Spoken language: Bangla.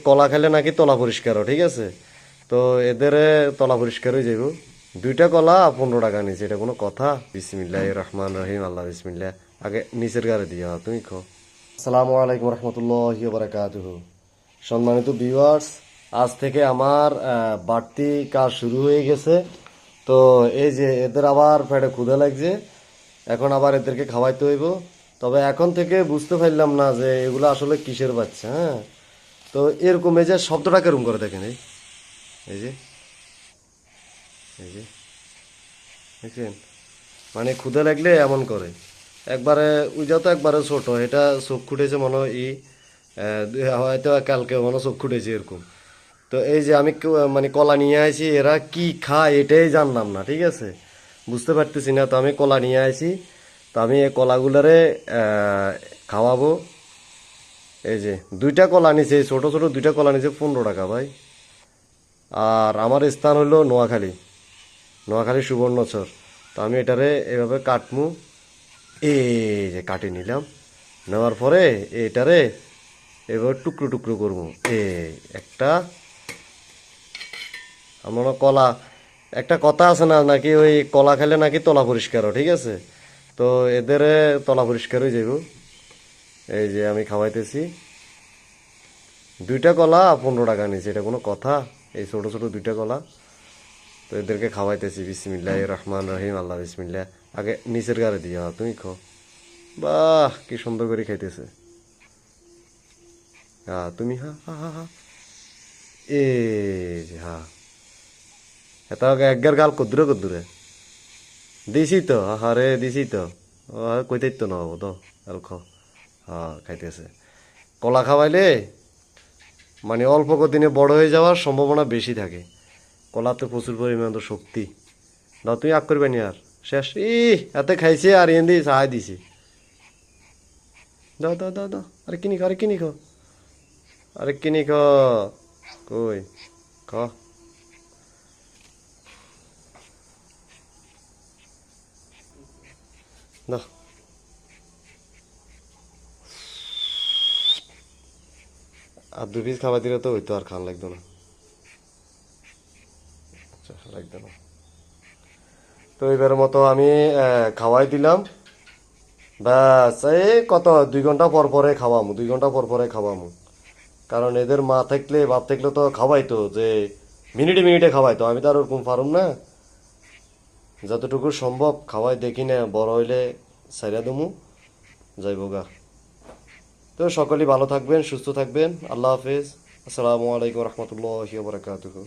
কলা খেলে নাকি তলা পরিষ্কার হয়, ঠিক আছে? তো এদের তলা পরিষ্কার হয়ে যাইব। দুইটা কলা 15 টাকা নিচে, এটা কোনো কথা? বিসমিল্লাহ রহমান রহিম, আল্লাহ বিসমিল্লাহ। আগে নিচের গাড়ি দিয়ে তুমি খো। আসসালামু আলাইকুম রহমতুল্লাহি ওয়া বারাকাতুহু। সম্মানিত ভিউয়ার্স, আজ থেকে আমার বাড়তি কাজ শুরু হয়ে গেছে। তো এই যে এদের আবার পেটে ক্ষুধা লাগছে, এখন আবার এদেরকে খাওয়াইতে হইব। তবে এখন থেকে বুঝতে পারলাম না যে এগুলো আসলে কিসের বাচ্চা। হ্যাঁ, তো এরকম এই যে শব্দটা কেরম করে দেখেন, এই যে এই যে দেখছেন, মানে ক্ষুধা লাগলে এমন করে। একবারে উইজা তো একবারে ছোট, এটা চোখ খুঁটেছে মনে হয় হয়তো কালকে মনে হয় চোখ খুঁটেছে এরকম। তো এই যে আমি মানে কলা নিয়ে আসি, এরা কি খায় এটাই জানলাম না, ঠিক আছে? বুঝতে পারতেছি না। তো আমি কলা নিয়ে আসি, তো আমি এই কলাগুলারে খাওয়াবো। এই যে দুইটা কলা নিছে, ছোট ছোট দুইটা কলা নিছে 15 টাকা ভাই। আর আমার স্থান হলো নোয়াখালী, নোয়াখালী সুবর্ণচর। তো আমি এটারে এভাবে কাটমু, এই যে কাটি নিলাম। নেওয়ার পরে এটারে এবার টুকরো টুকরো করবো। এই একটা আমরা কলা, একটা কথা আছে না নাকি, ওই কলা খেলে নাকি তলা পরিষ্কার হয়, ঠিক আছে? তো এদের তলা পরিষ্কার হয়ে যাইব। এই যে আমি খাওয়াইতেছি, দুইটা কলা 15 টাকা নিচে, এটা কোনো কথা? এই ছোট ছোট দুইটা কলা। তো এদেরকে খাওয়াইতেছি। বিসমিল্লাহ রহমান রহিম, আল্লাহ বিসমিল্লাহ। আগে নিচের গাড়ি দিয়ে তুমি খো। বাহ, কি সুন্দর করে খাইতেছে। হ্যাঁ তুমি, হা হা হা হা। এই যে হা, এটা একগার গাল কদ্দুরে কদ্দুরে দিছি তো, হারে দিছি তো। ও কইতেই তো নহব তো। আর খ, হ্যাঁ খাইতেছে। কলা খাওয়াইলে মানে অল্প দিনে বড় হয়ে যাওয়ার সম্ভাবনা বেশি থাকে। কলাতে প্রচুর পরিমাণ তো শক্তি। দাও তুমি আগ করবে নি আর, শেষ। এতে খাইছে আর এন দিয়ে সাহায্য দিছি। দাও দাও দাও দাও, আরে কিনি খা, আরে কিনি খো, আরে কিনি খ, কই খ, দাও। আর 2 পিস খাবার দিলে তো হইতো, আর খান লাগতো না। আচ্ছা, লাগতো না। তো এবারের মতো আমি খাওয়াই দিলাম। ব্যাস, এই কত 2 ঘন্টা পর পরে খাওয়ামু, 2 ঘন্টা পর পরে খাওয়ামু। কারণ এদের মা থাকলে বাপ থাকলে তো খাওয়াইতো, যে মিনিটে মিনিটে খাওয়াইতো। আমি তো আর ওরকম পারুম না। যতটুকু সম্ভব খাওয়াই, দেখি না বড় হইলে সাইরা দমু, যাইব গা। তো সকলেই ভালো থাকবেন, সুস্থ থাকবেন। আল্লাহ হাফেজ। আসসালামু আলাইকুম রহমতুল্লাহি ওয়া বারাকাতুহু।